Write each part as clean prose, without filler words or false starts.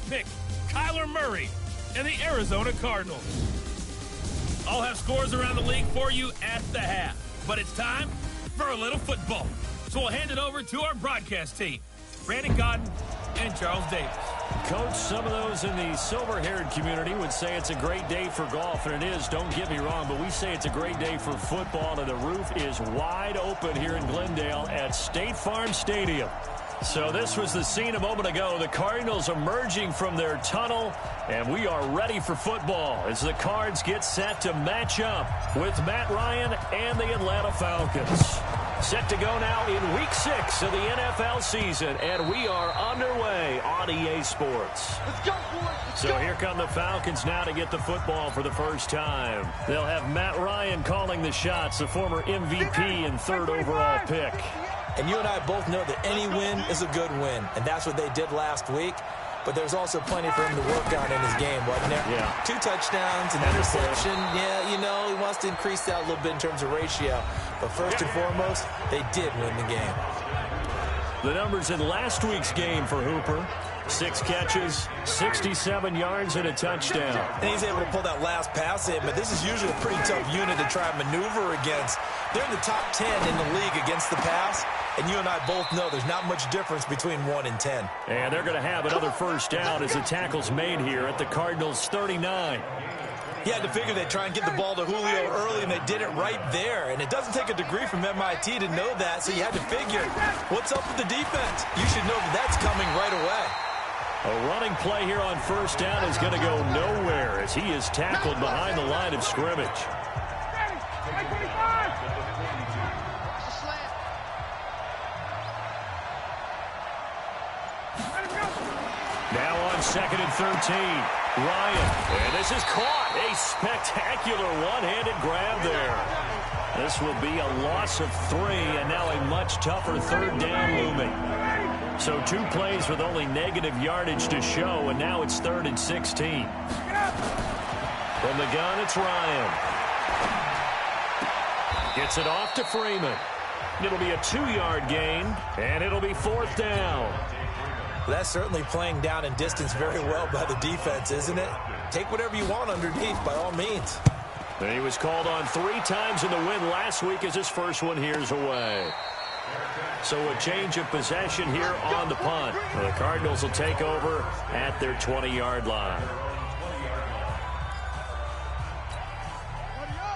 pick, Kyler Murray and the Arizona Cardinals. I'll have scores around the league for you at the half. But it's time for a little football. So we'll hand it over to our broadcast team, Brandon Godden and Charles Davis. Coach, some of those in the silver-haired community would say it's a great day for golf, and it is, don't get me wrong, but we say it's a great day for football, and the roof is wide open here in Glendale at State Farm Stadium. So this was the scene a moment ago. The Cardinals emerging from their tunnel, and we are ready for football as the Cards get set to match up with Matt Ryan and the Atlanta Falcons. Set to go now in Week 6 of the NFL season, and we are underway on EA Sports. Let's go, boys. So here come the Falcons now to get the football for the first time. They'll have Matt Ryan calling the shots, the former MVP and third overall pick. And you and I both know that any win is a good win, and that's what they did last week. But there's also plenty for him to work on in his game, wasn't there? Yeah. 2 touchdowns, an interception. Yeah, you know, he wants to increase that a little bit in terms of ratio. But first and foremost, they did win the game. The numbers in last week's game for Hooper: 6 catches, 67 yards, and a touchdown. And he's able to pull that last pass in, but this is usually a pretty tough unit to try and maneuver against. They're in the top 10 in the league against the pass, and you and I both know there's not much difference between 1 and 10. And they're going to have another first down as the tackle's made here at the Cardinals' 39. You had to figure they'd try and get the ball to Julio early, and they did it right there. And it doesn't take a degree from MIT to know that, so you had to figure, what's up with the defense? You should know that that's coming right away. A running play here on first down is going to go nowhere as he is tackled behind the line of scrimmage. Now on 2nd and 13, Ryan, and this is caught. A spectacular one-handed grab there. This will be a loss of 3, and now a much tougher third down looming. So 2 plays with only negative yardage to show, and now it's 3rd and 16. From the gun, it's Ryan. Gets it off to Freeman. It'll be a 2-yard gain, and it'll be 4th down. That's certainly playing down in distance very well by the defense, isn't it? Take whatever you want underneath, by all means. And he was called on 3 times in the win last week as his first one here's away. So a change of possession here on the punt. The Cardinals will take over at their 20-yard line.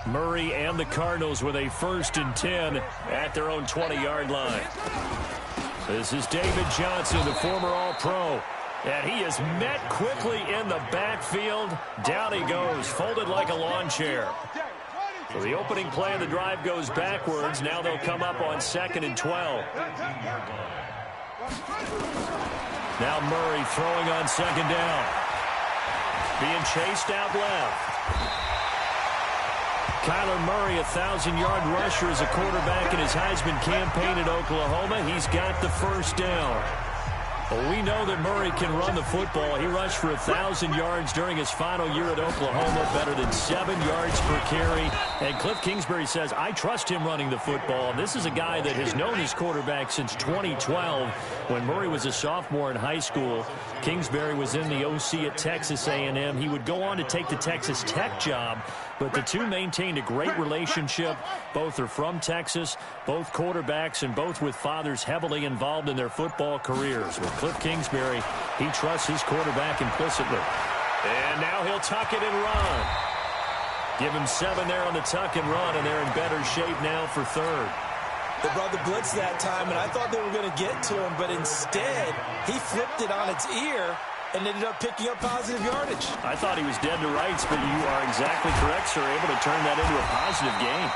Murray and the Cardinals with a 1st and 10 at their own 20-yard line. This is David Johnson, the former All-Pro. And he is met quickly in the backfield. Down he goes, folded like a lawn chair. So the opening play of the drive goes backwards. Now they'll come up on 2nd and 12. Now Murray throwing on 2nd down. Being chased out left. Kyler Murray, a 1,000-yard rusher as a quarterback in his Heisman campaign at Oklahoma. He's got the first down. Well, we know that Murray can run the football. He rushed for 1,000 yards during his final year at Oklahoma, better than 7 yards per carry. And Cliff Kingsbury says, I trust him running the football. And this is a guy that has known his quarterback since 2012 when Murray was a sophomore in high school. Kingsbury was in the OC at Texas A&M. He would go on to take the Texas Tech job, but the two maintained a great relationship. Both are from Texas, both quarterbacks, and both with fathers heavily involved in their football careers. With Cliff Kingsbury, he trusts his quarterback implicitly. And now he'll tuck it and run. Give him 7 there on the tuck and run, and they're in better shape now for 3rd. They brought the blitz that time, and I thought they were going to get to him, but instead, he flipped it on its ear and ended up picking up positive yardage. I thought he was dead to rights, but you are exactly correct, sir. Able to turn that into a positive gain.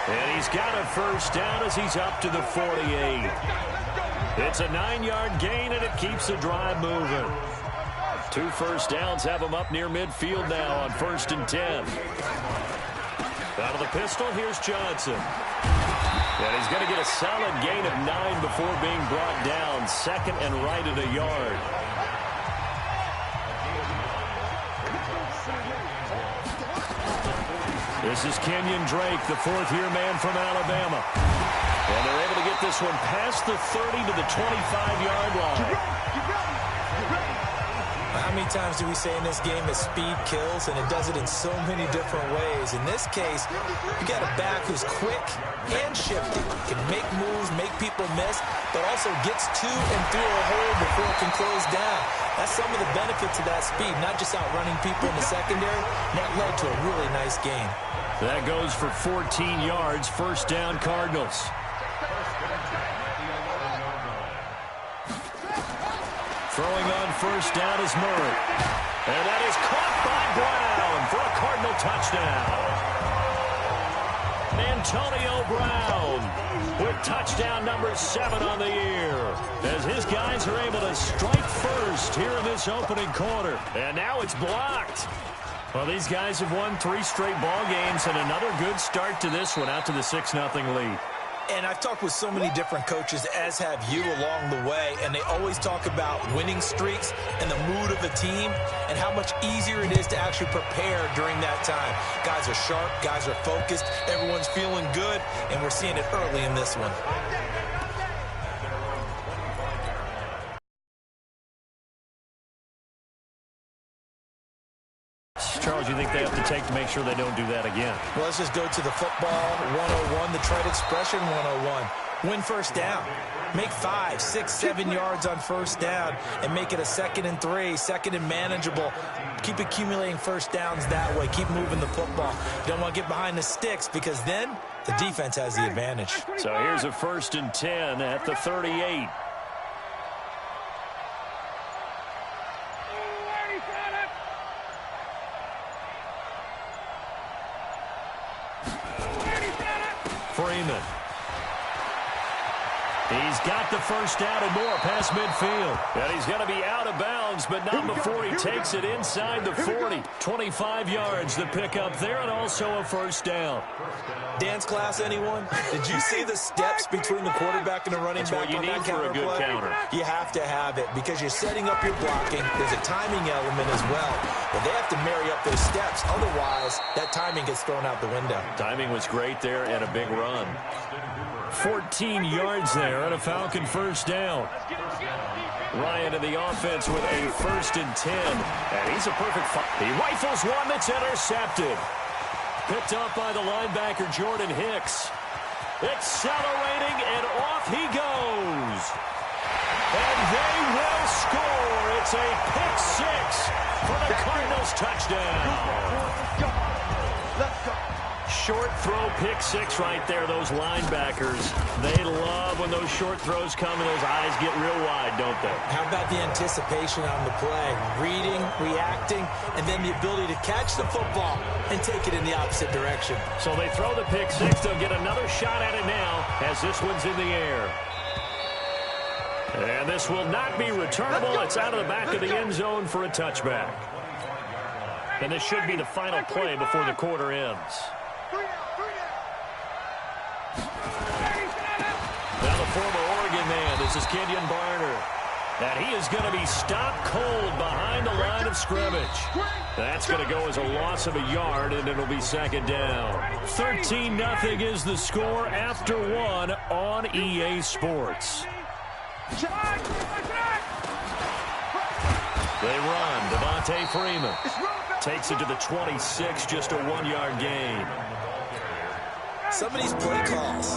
And he's got a first down as he's up to the 48. It's a 9-yard gain, and it keeps the drive moving. 2 first downs have him up near midfield now on 1st and 10. Out of the pistol, here's Johnson. And he's going to get a solid gain of 9 before being brought down. 2nd and right at a yard. This is Kenyon Drake, the 4th-year man from Alabama. And they're able to get this one past the 30 to the 25-yard line. How many times do we say in this game that speed kills, and it does it in so many different ways. In this case, you got a back who's quick and shifty, can make moves, make people miss, but also gets to and through a hole before it can close down. That's some of the benefits of that speed, not just outrunning people in the secondary. That led to a really nice gain. That goes for 14 yards, first down Cardinals. Throwing on first down is Murray. And that is caught by Brown for a Cardinal touchdown. Antonio Brown with touchdown number 7 on the year, as his guys are able to strike first here in this opening quarter. And now it's blocked. Well, these guys have won 3 straight ball games, and another good start to this one, out to the 6-0 lead. And I've talked with so many different coaches, as have you, along the way, and they always talk about winning streaks and the mood of a team and how much easier it is to actually prepare during that time. Guys are sharp, guys are focused, everyone's feeling good, and we're seeing it early in this one. Charles, you think they have to take to make sure they don't do that again? Well, let's just go to the football 101, the trite expression 101. Win first down. Make 5, 6, 7 yards on first down and make it a 2nd and 3, 2nd and manageable. Keep accumulating first downs that way. Keep moving the football. You don't want to get behind the sticks, because then the defense has the advantage. So here's a 1st and 10 at the 38. Freeman. He's got the first down and more past midfield. And he's going to be out of bounds, but not before he takes it inside the 40. 25 yards, the pickup there, and also a first down. Dance class, anyone? Did you see the steps between the quarterback and the running back on that counter play? That's what you need for a good counter. You have to have it, because you're setting up your blocking. There's a timing element as well. But they have to marry up those steps. Otherwise, that timing gets thrown out the window. Timing was great there, and a big run. 14 yards there and a Falcon first down. Ryan in the offense with a 1st and 10. And he's a perfect he rifles one that's intercepted. Picked up by the linebacker, Jordan Hicks. Accelerating, and off he goes. And they will score. It's a pick 6 for the Cardinals touchdown. Let's go. Short throw, pick 6 right there. Those linebackers, they love when those short throws come and those eyes get real wide, don't they? How about the anticipation on the play? Reading, reacting, and then the ability to catch the football and take it in the opposite direction. So they throw the pick 6. They'll get another shot at it now as this one's in the air. And this will not be returnable. It's out of the back of the end zone for a touchback. And this should be the final play before the quarter ends. Now the former Oregon man, this is Kenyon Barner. And he is going to be stopped cold behind the line of scrimmage. That's going to go as a loss of a yard, and it'll be 2nd down. 13-0 is the score after 1 on EA Sports. They run. Devontae Freeman takes it to the 26, just a 1-yard gain. Some of these play calls,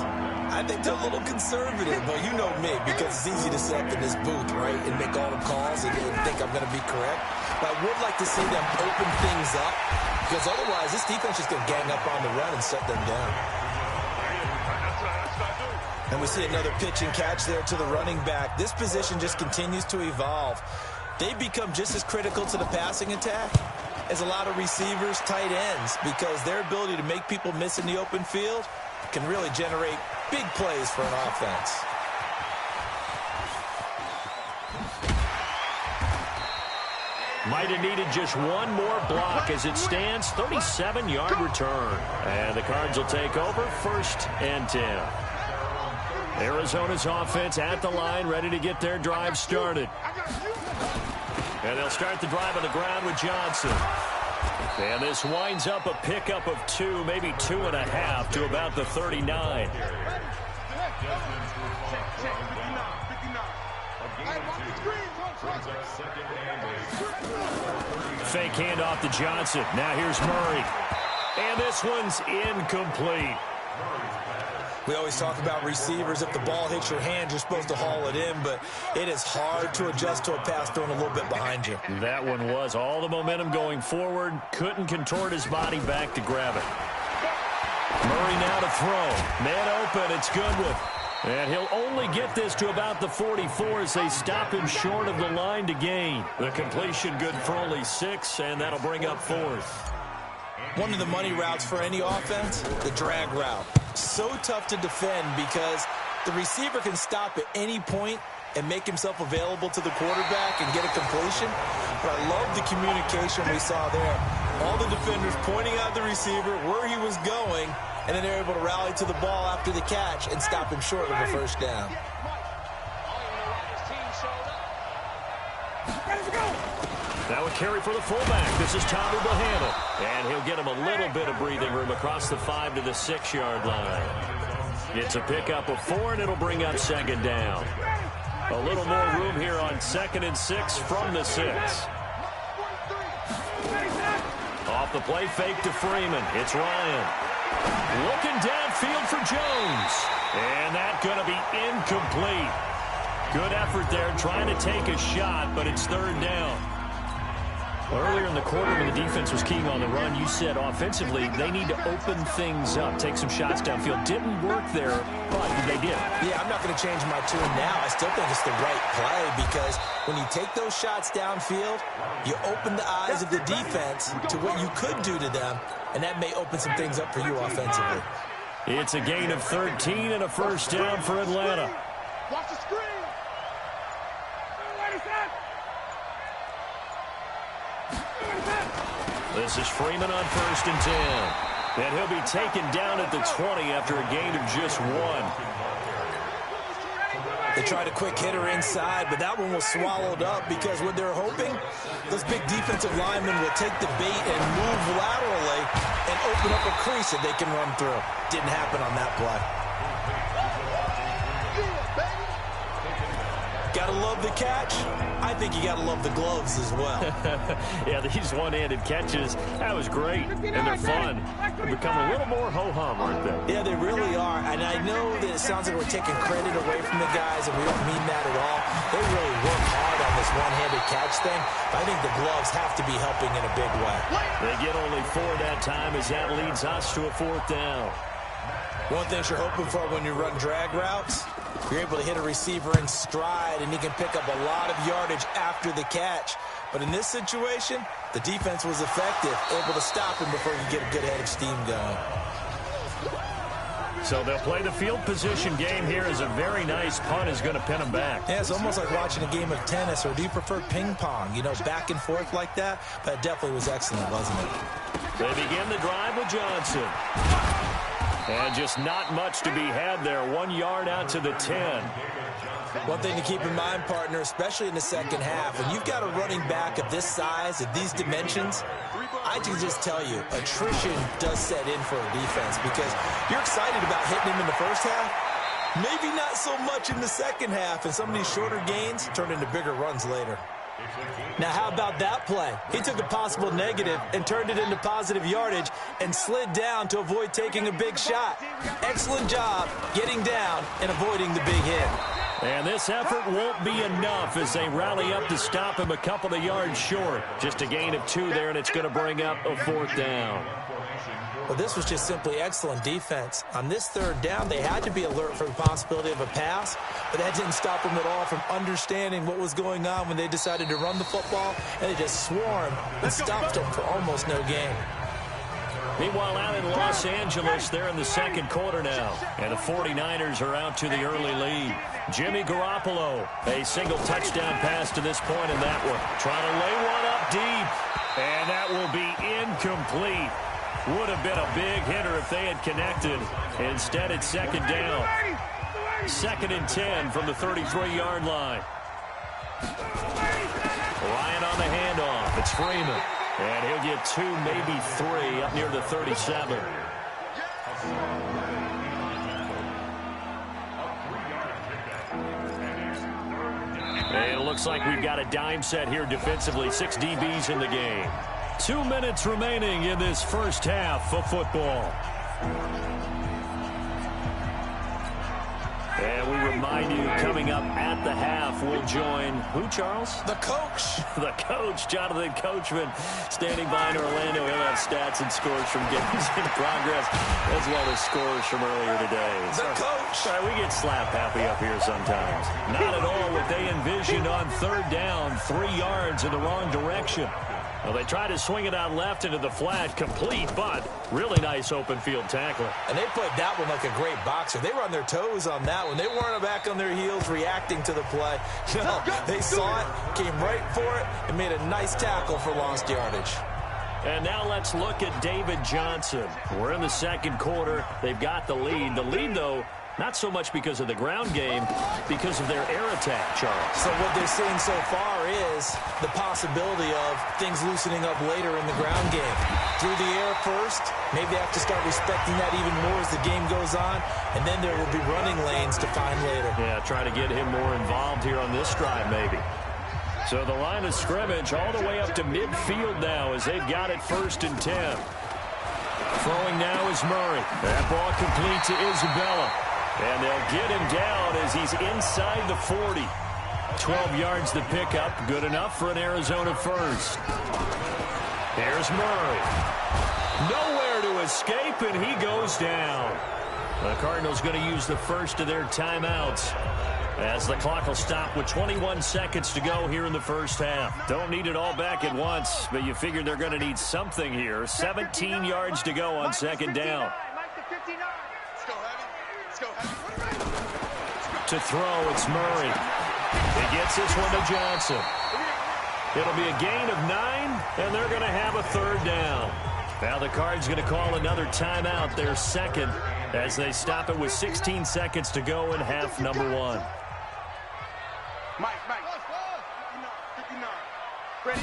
I think they're a little conservative, but you know me, because it's easy to sit up in this booth, right, and make all the calls and think I'm going to be correct. But I would like to see them open things up, because otherwise this defense is going to gang up on the run and shut them down. And we see another pitch and catch there to the running back. This position just continues to evolve. They become just as critical to the passing attack as a lot of receivers, tight ends, because their ability to make people miss in the open field can really generate big plays for an offense. Might have needed just one more block as it stands, 37-yard return. And the Cards will take over, 1st and 10. Arizona's offense at the line, ready to get their drive started. And they'll start the drive on the ground with Johnson. And this winds up a pickup of 2, maybe 2.5 to about the 39. Fake handoff to Johnson. Now here's Murray. And this one's incomplete. We always talk about receivers. If the ball hits your hand, you're supposed to haul it in, but it is hard to adjust to a pass thrown a little bit behind you. That one was all the momentum going forward. Couldn't contort his body back to grab it. Murray now to throw. Man open. It's Goodwin. And he'll only get this to about the 44 as they stop him short of the line to gain. The completion good for only 6, and that'll bring up 4th. One of the money routes for any offense, the drag route. So tough to defend because the receiver can stop at any point and make himself available to the quarterback and get a completion. But I love the communication we saw there. All the defenders pointing out the receiver, where he was going, and then they're able to rally to the ball after the catch and stop him short of a first down. Now a carry for the fullback. This is Tommy Bohanna. And he'll get him a little bit of breathing room across the 5 to the 6-yard line. It's a pickup of 4, and it'll bring up 2nd down. A little more room here on 2nd and 6 from the 6. Off the play, fake to Freeman. It's Ryan. Looking downfield for Jones. And that's going to be incomplete. Good effort there, trying to take a shot, but it's 3rd down. Earlier in the quarter when the defense was keying on the run, you said offensively they need to open things up, take some shots downfield. Didn't work there, but they did. Yeah, I'm not going to change my tune now. I still think it's the right play because when you take those shots downfield, you open the eyes of the defense to what you could do to them, and that may open some things up for you offensively. It's a gain of 13 and a first down for Atlanta. Watch the screen. This is Freeman on 1st and 10. And he'll be taken down at the 20 after a gain of just 1. They tried a quick hitter inside, but that one was swallowed up because what they're hoping, those big defensive linemen will take the bait and move laterally and open up a crease that they can run through. Didn't happen on that play. Gotta love the catch. I think you gotta love the gloves as well. Yeah, these one-handed catches, that was great, and they're fun. They're becoming a little more ho-hum, aren't they? Yeah, they really are, and I know that it sounds like we're taking credit away from the guys, and we don't mean that at all. They really work hard on this one-handed catch thing, but I think the gloves have to be helping in a big way. They get only 4 that time as that leads us to a 4th down. One thing you're hoping for when you run drag routes, you're able to hit a receiver in stride, and he can pick up a lot of yardage after the catch. But in this situation, the defense was effective, able to stop him before you get a good head of steam going. So they'll play the field position game here as a very nice punt is going to pin them back. Yeah, it's almost like watching a game of tennis, or do you prefer ping pong? You know, back and forth like that? But it definitely was excellent, wasn't it? They begin the drive with Johnson. And just not much to be had there. 1 yard out to the 10. One thing to keep in mind, partner, especially in the second half, when you've got a running back of this size, of these dimensions, I can just tell you, attrition does set in for a defense because you're excited about hitting him in the first half. Maybe not so much in the second half, and some of these shorter gains turn into bigger runs later. Now, how about that play? He took a possible negative and turned it into positive yardage and slid down to avoid taking a big shot. Excellent job getting down and avoiding the big hit. And this effort won't be enough as they rally up to stop him a couple of yards short. Just a gain of 2 there, and it's going to bring up a 4th down. Well, this was just simply excellent defense. On this 3rd down, they had to be alert for the possibility of a pass, but that didn't stop them at all from understanding what was going on when they decided to run the football, and they just swarmed and stopped them for almost no gain. Meanwhile, out in Los Angeles, they're in the 2nd quarter now, and the 49ers are out to the early lead. Jimmy Garoppolo, a single touchdown pass to this point in that one. Trying to lay one up deep, and that will be incomplete. Would have been a big hitter if they had connected. Instead, it's 2nd down. 2nd and 10 from the 33-yard line. Ryan on the handoff. It's Freeman. And he'll get 2, maybe 3 up near the 37. And it looks like we've got a dime set here defensively. 6 DBs in the game. 2 minutes remaining in this first half of football. And we remind you, coming up at the half, we'll join who, Charles? The coach. The coach, Jonathan Coachman, standing by in Orlando. He'll have stats and scores from games in progress, as well as scores from earlier today. The coach. Sorry, we get slap happy up here sometimes. Not at all what they envisioned on third down, 3 yards in the wrong direction. Well, they tried to swing it out left into the flat, complete, but really nice open field tackling. And they played that one like a great boxer. They were on their toes on that one. They weren't back on their heels reacting to the play. No, they saw it, came right for it, and made a nice tackle for lost yardage. And now let's look at David Johnson. We're in the second quarter. They've got the lead. The lead, though, not so much because of the ground game, because of their air attack, Charles. So what they're seeing so far is the possibility of things loosening up later in the ground game. Through the air first, maybe they have to start respecting that even more as the game goes on, and then there will be running lanes to find later. Yeah, try to get him more involved here on this drive, maybe. So the line of scrimmage all the way up to midfield now as they've got it 1st and 10. Throwing now is Murray. That ball complete to Isabella. And they'll get him down as he's inside the 40. 12 yards to pick up. Good enough for an Arizona first. Here's Murray. Nowhere to escape, and he goes down. The Cardinals going to use the first of their timeouts as the clock will stop with 21 seconds to go here in the first half. Don't need it all back at once, but you figure they're going to need something here. 17 yards to go on second down. To throw, it's Murray. He gets this one to Johnson. It'll be a gain of 9, and they're going to have a 3rd down. Now the Cards going to call another timeout, their second, as they stop it with 16 seconds to go in half number 1. Ready?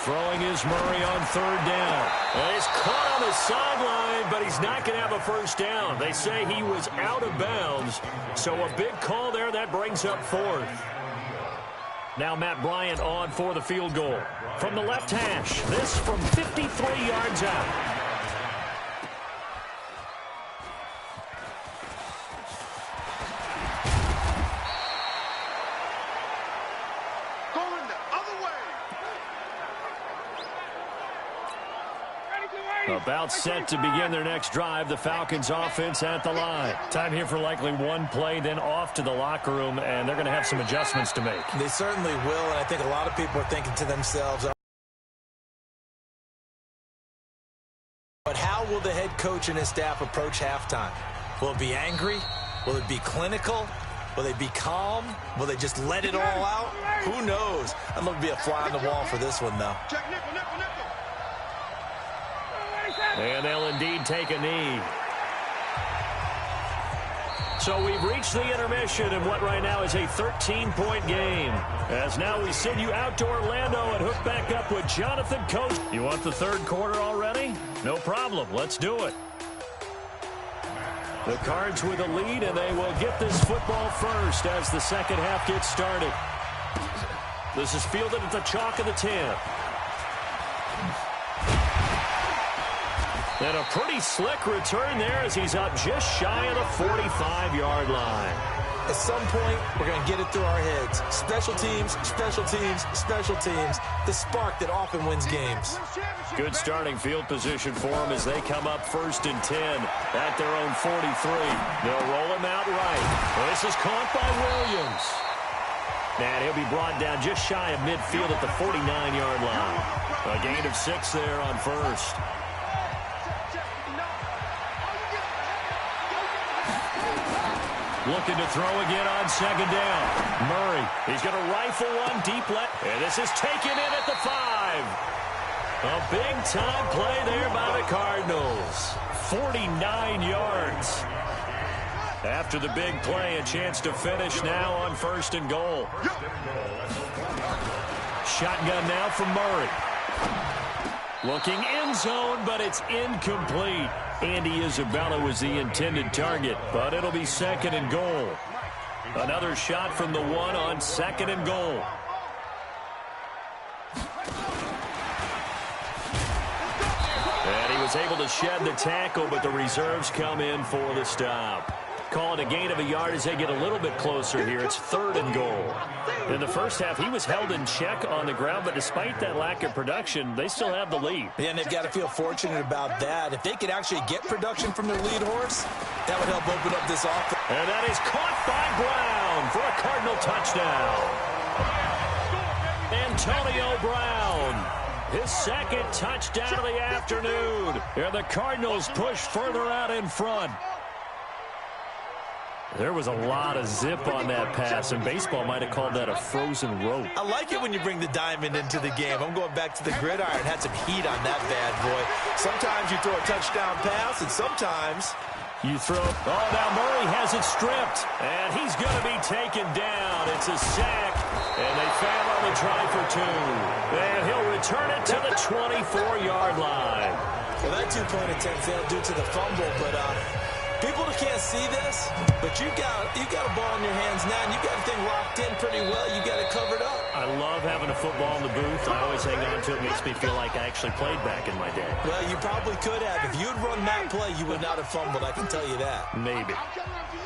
Throwing is Murray on 3rd down. And he's caught on the sideline, but he's not going to have a first down. They say he was out of bounds, so a big call there. That brings up 4th. Now Matt Bryant on for the field goal. From the left hash, this from 53 yards out. About set to begin their next drive. The Falcons offense at the line. Time here for likely one play, then off to the locker room, and they're going to have some adjustments to make. They certainly will, and I think a lot of people are thinking to themselves, but how will the head coach and his staff approach halftime? Will it be angry? Will it be clinical? Will they be calm? Will they just let it all out? Who knows? I'd love to be a fly on the wall for this one, though. And they'll indeed take a knee. So we've reached the intermission in what right now is a 13-point game. As now we send you out to Orlando and hook back up with Jonathan Coach. You want the 3rd quarter already? No problem. Let's do it. The Cards with a lead, and they will get this football first as the second half gets started. This is fielded at the chalk of the 10. And a pretty slick return there as he's up just shy of the 45-yard line. At some point, we're going to get it through our heads. Special teams, special teams, special teams. The spark that often wins games. Good starting field position for them as they come up 1st and 10 at their own 43. They'll roll him out right. This is caught by Williams. And he'll be brought down just shy of midfield at the 49-yard line. A gain of 6 there on 1st. Looking to throw again on 2nd down. Murray, he's going to rifle one deep left. And this is taken in at the 5. A big-time play there by the Cardinals. 49 yards. After the big play, a chance to finish now on 1st and goal. Shotgun now from Murray. Looking end zone, but it's incomplete. Andy Isabella was the intended target, but it'll be 2nd and goal. Another shot from the one on 2nd and goal. And he was able to shed the tackle, but the reserves come in for the stop. Call it a gain of a yard as they get a little bit closer here. It's 3rd and goal. In the first half, he was held in check on the ground, but despite that lack of production, they still have the lead. Yeah, and they've got to feel fortunate about that. If they could actually get production from their lead horse, that would help open up this offense. And that is caught by Brown for a Cardinal touchdown. Antonio Brown, his 2nd touchdown of the afternoon. And the Cardinals push further out in front. There was a lot of zip on that pass, and baseball might have called that a frozen rope. I like it when you bring the diamond into the game. I'm going back to the gridiron. Had some heat on that bad boy. Sometimes you throw a touchdown pass, and sometimes you throw. Oh, now Murray has it stripped, and he's going to be taken down. It's a sack, and they fail on the try for 2. And he'll return it to the 24-yard line. Well, that 2-point attempt failed due to the fumble, but people can't see this, but you got a ball in your hands now, and you got the thing locked in pretty well. You got it covered up. I love having a football in the booth. I always hang on to it. It makes me feel like I actually played back in my day. Well, you probably could have. If you had run that play, you would not have fumbled. I can tell you that. Maybe.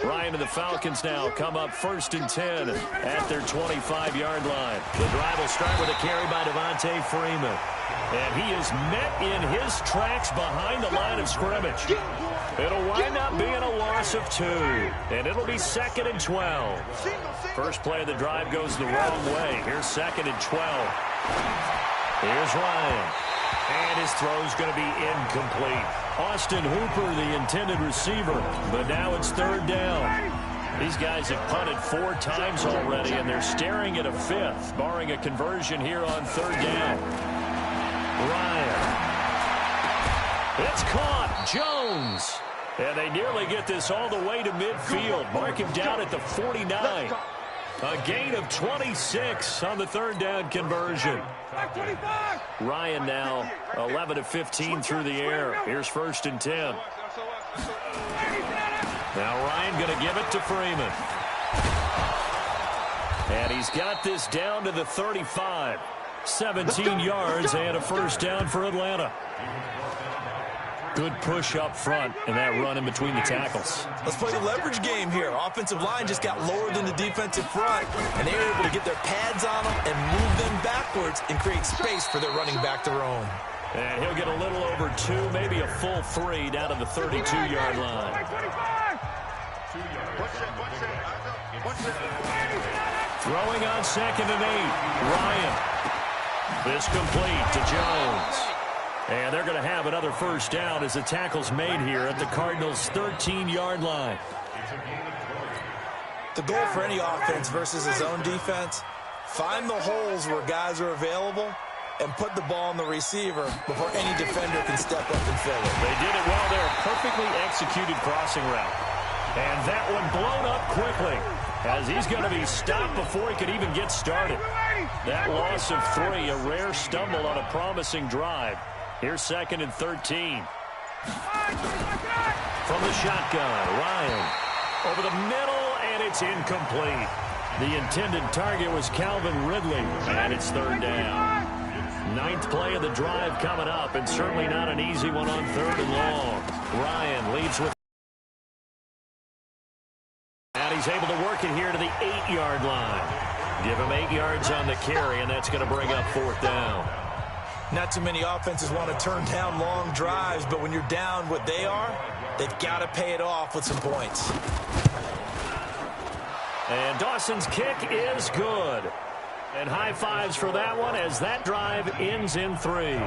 Ryan and the Falcons now come up 1st and 10 at their 25-yard line. The drive will start with a carry by Devontae Freeman. And he is met in his tracks behind the line of scrimmage. It'll wind up being a loss of 2. And it'll be 2nd and 12. First play of the drive goes the wrong way. Here's 2nd and 12. Here's Ryan. And his throw's going to be incomplete. Austin Hooper, the intended receiver. But now it's 3rd down. These guys have punted 4 times already, and they're staring at a 5th, barring a conversion here on 3rd down. Ryan. It's caught. Jones. And they nearly get this all the way to midfield. Mark him down at the 49. A gain of 26 on the 3rd down conversion. Ryan now 11 of 15 through the air. Here's 1st and 10. Now Ryan going to give it to Freeman. And he's got this down to the 35. 17 yards and a 1st down for Atlanta. Good push up front and that run in between the tackles. Let's play the leverage game here. Offensive line just got lower than the defensive front, and they were able to get their pads on them and move them backwards and create space for their running back to roam. And he'll get a little over 2, maybe a full 3 down to the 32-yard line. Throwing on 2nd and 8. Ryan. This complete to Jones. And they're going to have another 1st down as the tackle's made here at the Cardinals' 13-yard line. The goal for any offense versus his own defense, find the holes where guys are available and put the ball on the receiver before any defender can step up and fill it. They did it well there. Perfectly executed crossing route. And that one blown up quickly as he's going to be stopped before he could even get started. That loss of 3, a rare stumble on a promising drive. Here's 2nd and 13. From the shotgun, Ryan over the middle, and it's incomplete. The intended target was Calvin Ridley, and it's 3rd down. 9th play of the drive coming up, and certainly not an easy one on 3rd and long. Ryan leads with. And he's able to work it here to the 8-yard line. Give him 8 yards on the carry, and that's going to bring up 4th down. Not too many offenses want to turn down long drives, but when you're down what they are, they've got to pay it off with some points. And Dawson's kick is good. And high fives for that one as that drive ends in 3.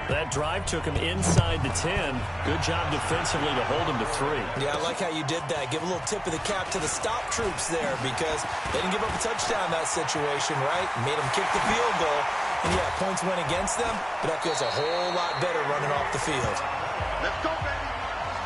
That drive took him inside the 10. Good job defensively to hold him to 3. Yeah, I like how you did that. Give a little tip of the cap to the stop troops there because they didn't give up a touchdown in that situation, right? Made them kick the field goal. And, yeah, points went against them, but that feels a whole lot better running off the field. Let's go, baby.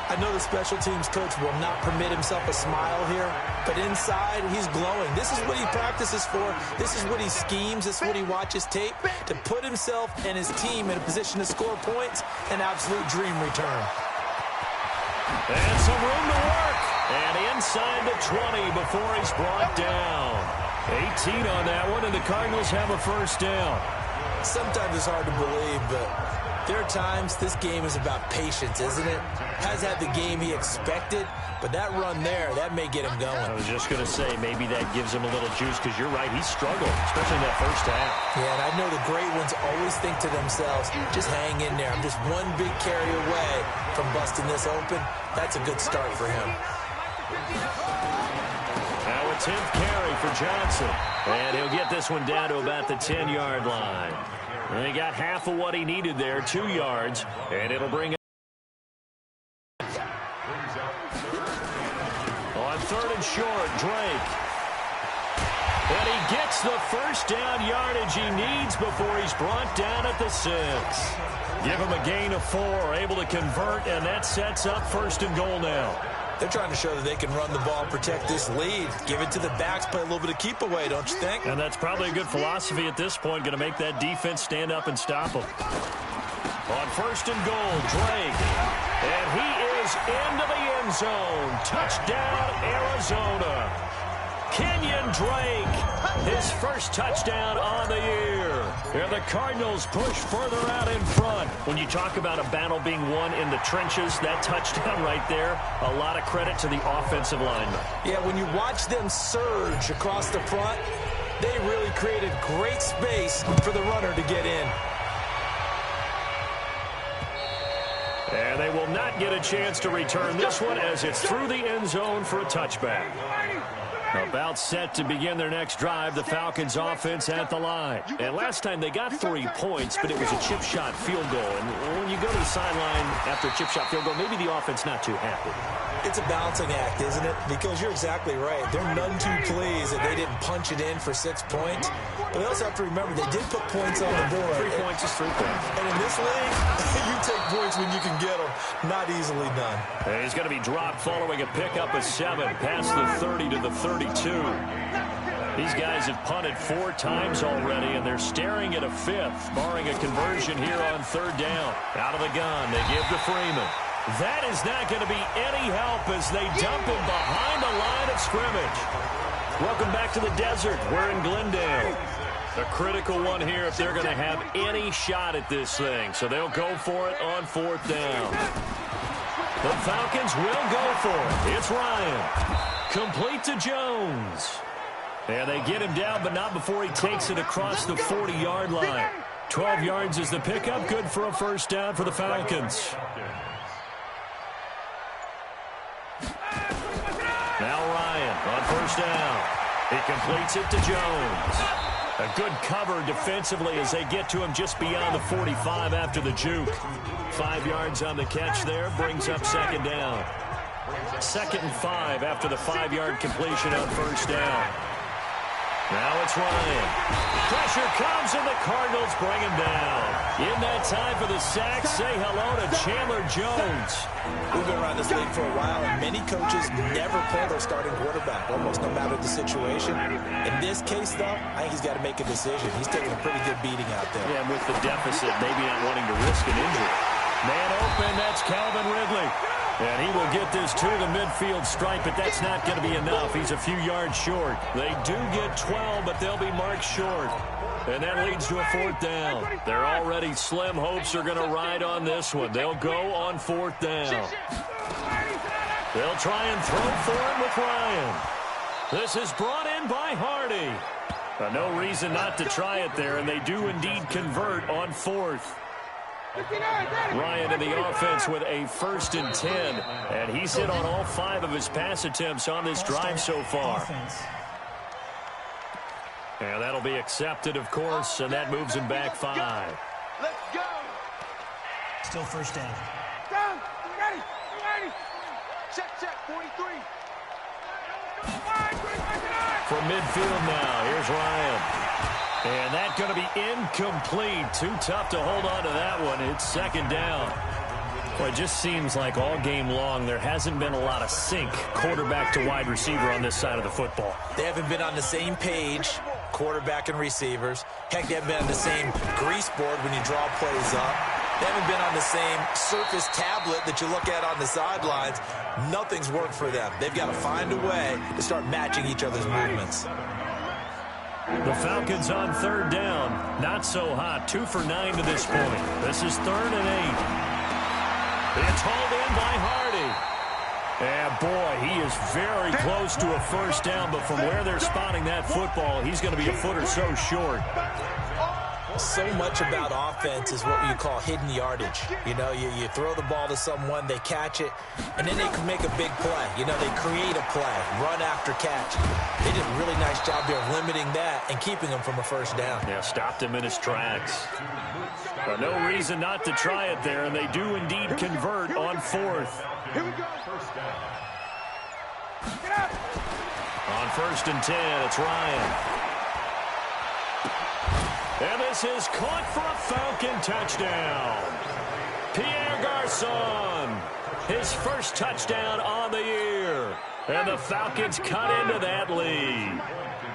I know the special teams coach will not permit himself a smile here, but inside, he's glowing. This is what he practices for. This is what he schemes. This is what he watches tape to put himself and his team in a position to score points. An absolute dream return. And some room to work. And inside the 20 before he's brought down. 18 on that one, and the Cardinals have a first down. Sometimes it's hard to believe, but there are times this game is about patience, isn't it? Has had the game he expected, but that run there, that may get him going. I was just going to say, maybe that gives him a little juice, because you're right, he struggled, especially in that first half. Yeah, and I know the great ones always think to themselves, just hang in there. I'm just one big carry away from busting this open. That's a good start for him. Now a 10th carry for Johnson. And he'll get this one down to about the 10-yard line. And he got half of what he needed there, 2 yards. And it'll bring it on 3rd and short, Drake. And he gets the first down yardage he needs before he's brought down at the 6. Give him a gain of 4, able to convert, and that sets up 1st and goal now. They're trying to show that they can run the ball, protect this lead. Give it to the backs, play a little bit of keep away, don't you think? And that's probably a good philosophy at this point, going to make that defense stand up and stop them. On 1st and goal, Drake. And he is into the end zone. Touchdown, Arizona. Kenyon Drake, his first touchdown on the year. And the Cardinals push further out in front. When you talk about a battle being won in the trenches, that touchdown right there, a lot of credit to the offensive linemen. Yeah, when you watch them surge across the front, they really created great space for the runner to get in. And they will not get a chance to return this one as it's through the end zone for a touchback. About set to begin their next drive, the Falcons offense at the line. And last time they got 3 points, but it was a chip shot field goal. And when you go to the sideline after a chip shot field goal, maybe the offense not too happy. It's a balancing act, isn't it? Because you're exactly right. They're none too pleased that they didn't punch it in for 6 points. But they also have to remember they did put points on the board. 3 points is 3 points. And in this league, you take points when you can get them. Not easily done. And he's going to be dropped following a pickup of 7 past the 30 to the 32. These guys have punted 4 times already, and they're staring at a 5th, barring a conversion here on 3rd down. Out of the gun, they give to Freeman. That is not going to be any help as they dump him behind the line of scrimmage. Welcome back to the desert. We're in Glendale. A critical one here if they're going to have any shot at this thing. So they'll go for it on 4th down. The Falcons will go for it. It's Ryan. Complete to Jones. And they get him down, but not before he takes it across the 40-yard line. 12 yards is the pickup. Good for a first down for the Falcons. Now Ryan on 1st down. He completes it to Jones. A good cover defensively as they get to him just beyond the 45 after the juke. 5 yards on the catch there, brings up 2nd down. 2nd and 5 after the 5-yard completion on 1st down. Now it's Ryan. Pressure comes, and the Cardinals bring him down. In that time for the sack, say hello to Chandler Jones. We've been around this league for a while, and many coaches never play their starting quarterback, almost no matter the situation. In this case, though, I think he's got to make a decision. He's taking a pretty good beating out there. Yeah, with the deficit, maybe not wanting to risk an injury. Man open, that's Calvin Ridley. And he will get this to the midfield stripe, but that's not going to be enough. He's a few yards short. They do get 12, but they'll be marked short. And that leads to a 4th down. Their already slim hopes are going to ride on this one. They'll go on 4th down. They'll try and throw for him with Ryan. This is brought in by Hardy. No reason not to try it there, and they do indeed convert on 4th. Ryan in the offense with a 1st and 10, and he's hit on all 5 of his pass attempts on this drive so far. And that'll be accepted, of course, and that moves him back 5. Let's go. Still 1st down. Down. Ready. Ready. Check, 43. From midfield now, here's Ryan. And that's going to be incomplete. Too tough to hold on to that one. It's 2nd down. Well, it just seems like all game long there hasn't been a lot of sync quarterback to wide receiver on this side of the football. They haven't been on the same page, quarterback and receivers. Heck, they haven't been on the same grease board when you draw plays up. They haven't been on the same surface tablet that you look at on the sidelines. Nothing's worked for them. They've got to find a way to start matching each other's movements. The Falcons on third down. Not so hot. 2 for 9 to this point. This is 3rd and 8. It's hauled in by Hardy. And boy, he is very close to a first down, but from where they're spotting that football, he's going to be a foot or so short. So much about offense is what you call hidden yardage. You know, you throw the ball to someone, they catch it, and then they can make a big play. You know, they create a play, run after catch. They did a really nice job there of limiting that and keeping him from a first down. Yeah, stopped him in his tracks. But no reason not to try it there, and they do indeed convert on 4th. Here we go. Get up. On 1st and 10, it's Ryan. And this is caught for a Falcon touchdown. Pierre Garçon, his first touchdown on the year. And the Falcons cut into that lead.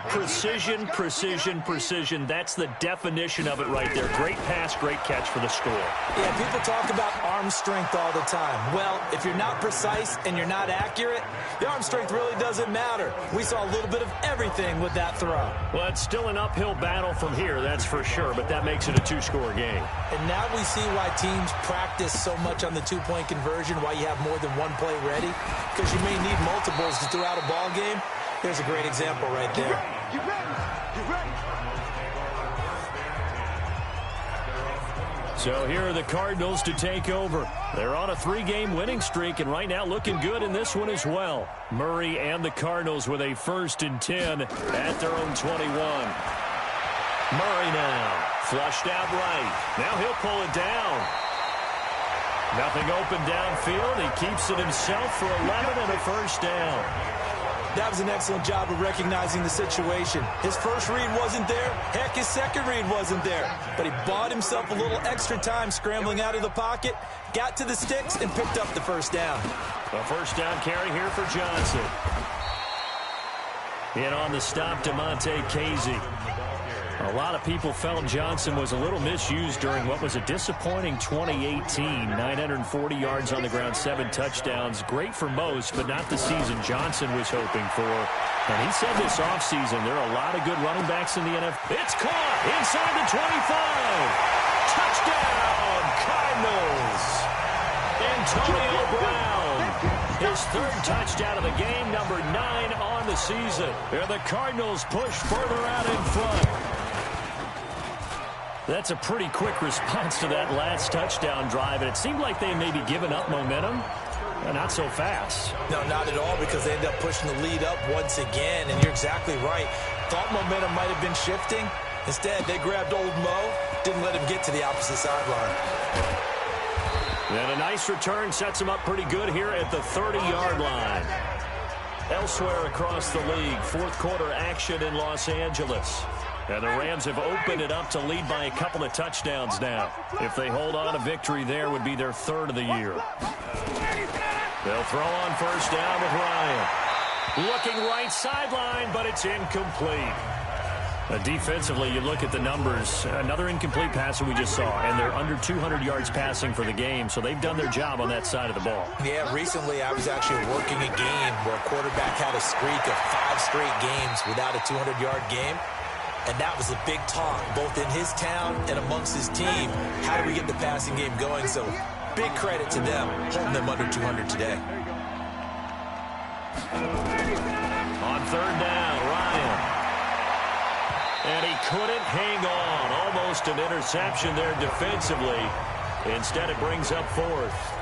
Precision, precision, precision. That's the definition of it right there. Great pass, great catch for the score. Yeah, people talk about arm strength all the time. Well, if you're not precise and you're not accurate, the arm strength really doesn't matter. We saw a little bit of everything with that throw. Well, it's still an uphill battle from here, that's for sure, but that makes it a 2-score game. And now we see why teams practice so much on the 2-point conversion, why you have more than one play ready, because you may need multiples to throw out a ball game. Here's a great example right there. Get ready. Get ready. So here are the Cardinals to take over. They're on a 3-game winning streak, and right now looking good in this one as well. Murray and the Cardinals with a 1st and 10 at their own 21. Murray now, flushed out right. Now he'll pull it down. Nothing open downfield. He keeps it himself for 11 and a first down. That was an excellent job of recognizing the situation. His first read wasn't there. Heck, his second read wasn't there. But he bought himself a little extra time scrambling out of the pocket, got to the sticks, and picked up the first down. A first down carry here for Johnson. In on the stop, DeMonte Casey. A lot of people felt Johnson was a little misused during what was a disappointing 2018. 940 yards on the ground, 7 touchdowns. Great for most, but not the season Johnson was hoping for. And he said this offseason there are a lot of good running backs in the NFL. It's caught inside the 25. Touchdown, Cardinals. Antonio Brown. His 3rd touchdown of the game, number 9 on the season. And the Cardinals push further out in front. That's a pretty quick response to that last touchdown drive, and it seemed like they may be giving up momentum. Not so fast. No, not at all, because they end up pushing the lead up once again, and you're exactly right. Thought momentum might have been shifting. Instead, they grabbed old Mo, didn't let him get to the opposite sideline. And a nice return sets him up pretty good here at the 30-yard line. Elsewhere across the league, 4th quarter action in Los Angeles. And the Rams have opened it up to lead by a couple of touchdowns now. If they hold on, a victory there would be their 3rd of the year. They'll throw on first down with Ryan. Looking right sideline, but it's incomplete. Defensively, you look at the numbers. Another incomplete passer we just saw, and they're under 200 yards passing for the game, so they've done their job on that side of the ball. Yeah, recently I was actually working a game where a quarterback had a streak of 5 straight games without a 200-yard game. And that was a big talk, both in his town and amongst his team. How do we get the passing game going? So big credit to them, holding them under 200 today. On 3rd down, Ryan. And he couldn't hang on. Almost an interception there defensively. Instead, it brings up 4th.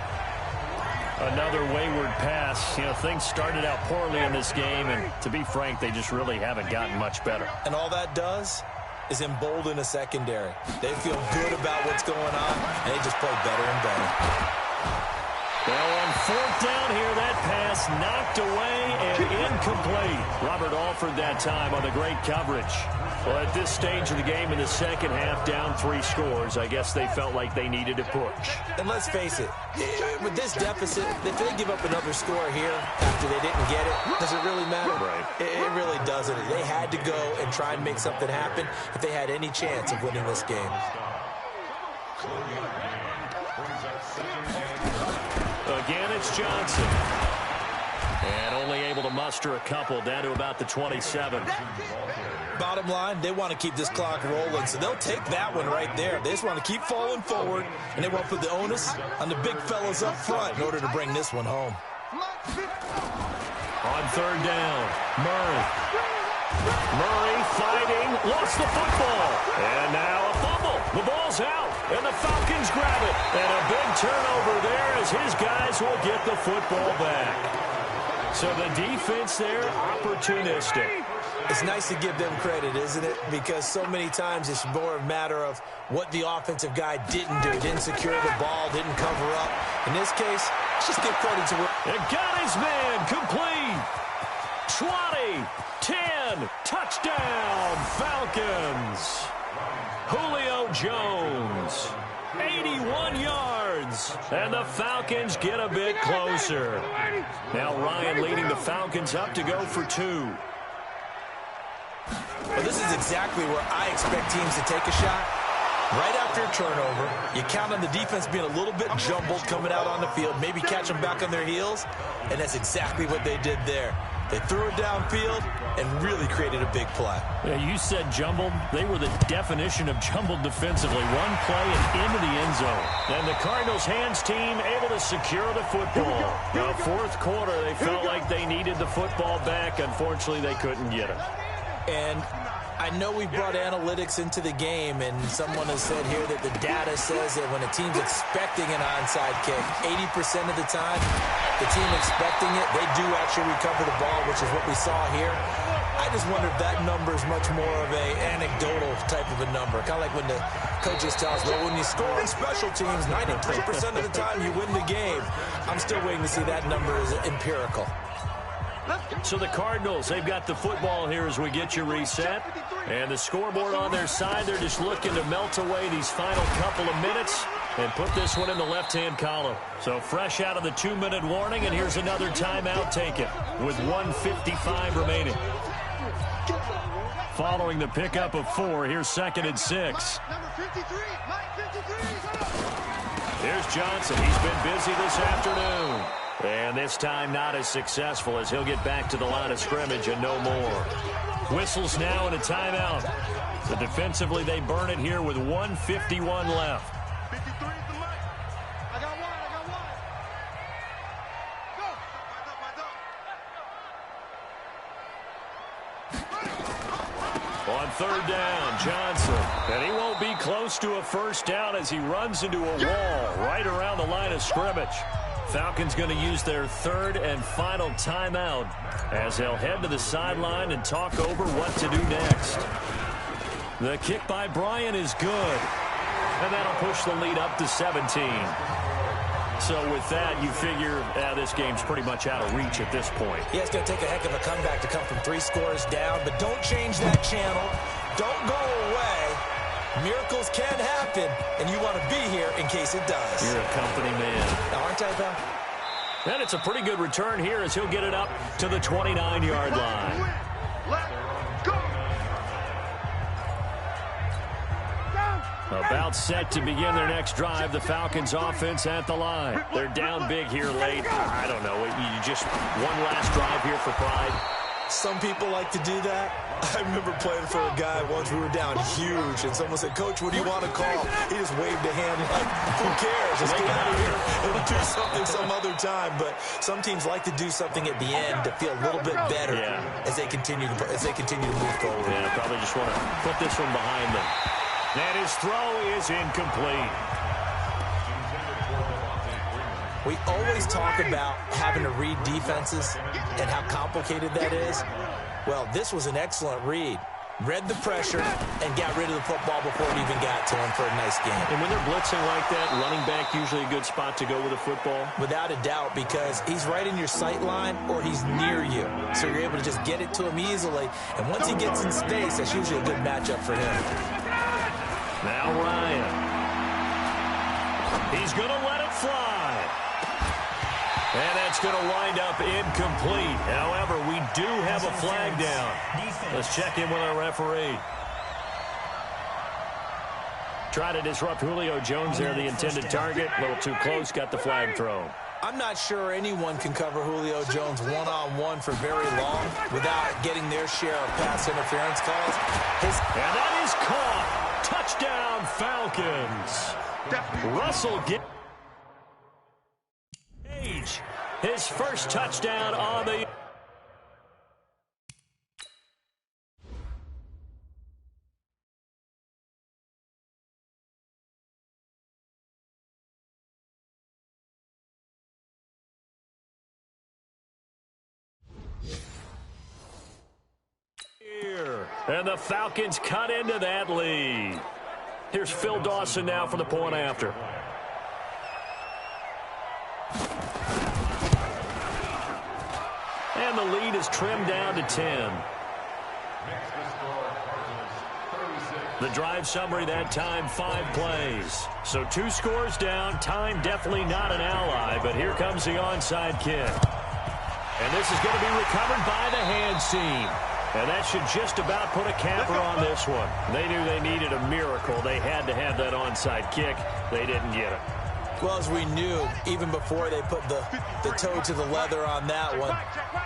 Another wayward pass. You know, things started out poorly in this game, and to be frank, they just really haven't gotten much better. And all that does is embolden a secondary. They feel good about what's going on, and they just play better and better. Well, on 4th down here, that pass knocked away and incomplete. Robert Alford that time on the great coverage. Well, at this stage of the game in the second half, down 3 scores, I guess they felt like they needed to push. And let's face it, with this deficit, if they give up another score here after they didn't get it, does it really matter? Right. It really doesn't. They had to go and try and make something happen if they had any chance of winning this game. Again, it's Johnson. And only able to muster a couple, down to about the 27. Bottom line, they want to keep this clock rolling, so they'll take that one right there. They just want to keep falling forward, and they want to put the onus on the big fellas up front in order to bring this one home. On third down, Murray. Murray fighting, lost the football. And now a fumble. The ball's out, and the Falcons grab it. And a big turnover there as his guys will get the football back. So the defense there, opportunistic. It's nice to give them credit, isn't it? Because so many times it's more a matter of what the offensive guy didn't do. Didn't secure the ball, didn't cover up. In this case, let's just give credit to it. And got his man complete. 20, 10, touchdown, Falcons. Julio Jones, 81 yards, and the Falcons get a bit closer. Now Ryan leading the Falcons up to go for 2. Well, this is exactly where I expect teams to take a shot. Right after a turnover, you count on the defense being a little bit jumbled coming out on the field, maybe catch them back on their heels, and that's exactly what they did there. They threw it downfield and really created a big play. Yeah, you said jumbled. They were the definition of jumbled defensively. One play and into the end zone. And the Cardinals' hands team able to secure the football. Now, fourth quarter, they felt like they needed the football back. Unfortunately, they couldn't get it. And I know we brought analytics into the game, and someone has said here that the data says that when a team's expecting an onside kick, 80% of the time, the team expecting it, they do actually recover the ball, which is what we saw here. I just wonder if that number is much more of an anecdotal type of a number. Kind of like when the coaches tell us, well, when you score on special teams, 93% of the time you win the game. I'm still waiting to see that number is empirical. So the Cardinals, they've got the football here as we get you reset. And the scoreboard on their side, they're just looking to melt away these final couple of minutes and put this one in the left-hand column. So fresh out of the 2-minute warning, and here's another timeout taken with 1:55 remaining. Following the pickup of 4, here's 2nd and 6. Here's Johnson. He's been busy this afternoon. And this time not as successful as he'll get back to the line of scrimmage and no more. Whistles now and a timeout. So defensively they burn it here with 1:51 left. 53 is the mic. I got one. Go. On third down, Johnson. And he won't be close to a first down as he runs into a wall right around the line of scrimmage. Falcons going to use their 3rd and final timeout as they'll head to the sideline and talk over what to do next. The kick by Bryant is good, and that'll push the lead up to 17. So with that, you figure this game's pretty much out of reach at this point. Yeah, it's going to take a heck of a comeback to come from 3 scores down, but don't change that channel. Don't go away. Miracles can happen, and you want to be here in case it does. You're a company man. Aren't I, pal? And it's a pretty good return here as he'll get it up to the 29-yard line. About set to begin their next drive, the Falcons offense at the line. They're down big here late. I don't know. You just one last drive here for pride. Some people like to do that. I remember playing for a guy once. We were down huge, and someone said, "Coach, what do you want to call?" He just waved a hand like, "Who cares? Just get out of here. We'll do something some other time." But some teams like to do something at the end to feel a little bit better as they continue to move forward. Yeah, probably just want to put this one behind them. And his throw is incomplete. We always talk about having to read defenses and how complicated that is. Well, this was an excellent read. Read the pressure and got rid of the football before it even got to him for a nice game. And when they're blitzing like that, running back usually a good spot to go with a football? Without a doubt, because he's right in your sight line or he's near you. So you're able to just get it to him easily. And once he gets in space, that's usually a good matchup for him. Now Ryan. He's going to let it fly. And that's going to wind up incomplete. However, we do have a flag down. Let's check in with our referee. Try to disrupt Julio Jones there, the intended target. A little too close, got the flag thrown. I'm not sure anyone can cover Julio Jones one-on-one for very long without getting their share of pass interference calls. And that is caught. Touchdown, Falcons. Russell Gage, his first touchdown on the... And the Falcons cut into that lead. Here's Phil Dawson now for the point after. And the lead is trimmed down to 10. The drive summary that time, 5 plays. So 2 scores down. Time definitely not an ally, but here comes the onside kick. And this is going to be recovered by the hands team. And that should just about put a capper on this one. They knew they needed a miracle. They had to have that onside kick. They didn't get it. Well, as we knew, even before they put the toe to the leather on that one,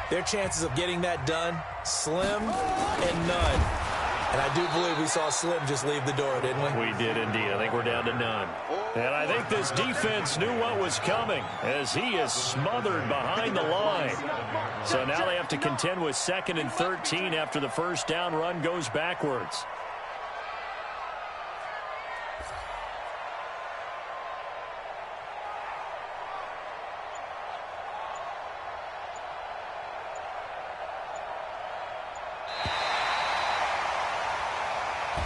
their chances of getting that done, slim and none. And I do believe we saw Slim just leave the door, didn't we? We did indeed. I think we're down to none. And I think this defense knew what was coming as he is smothered behind the line. So now they have to contend with 2nd and 13 after the first down run goes backwards.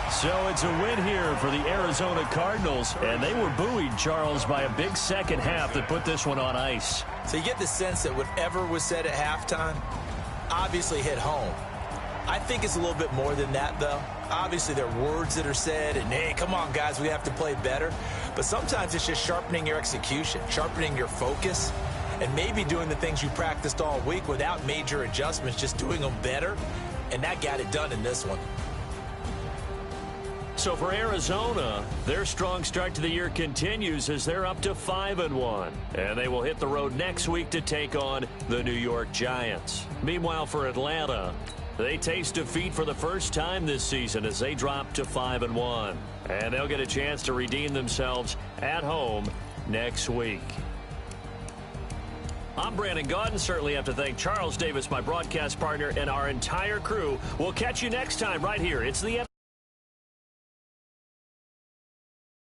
So it's a win here for the Arizona Cardinals, and they were buoyed, Charles, by a big second half that put this one on ice. So you get the sense that whatever was said at halftime obviously hit home. I think it's a little bit more than that, though. Obviously, there are words that are said, and, hey, come on, guys, we have to play better. But sometimes it's just sharpening your execution, sharpening your focus, and maybe doing the things you practiced all week without major adjustments, just doing them better, and that got it done in this one. So for Arizona, their strong start to the year continues as they're up to 5-1. And they will hit the road next week to take on the New York Giants. Meanwhile, for Atlanta, they taste defeat for the first time this season as they drop to 5-1. And they'll get a chance to redeem themselves at home next week. I'm Brandon Gaudin. Certainly have to thank Charles Davis, my broadcast partner, and our entire crew. We'll catch you next time right here. It's the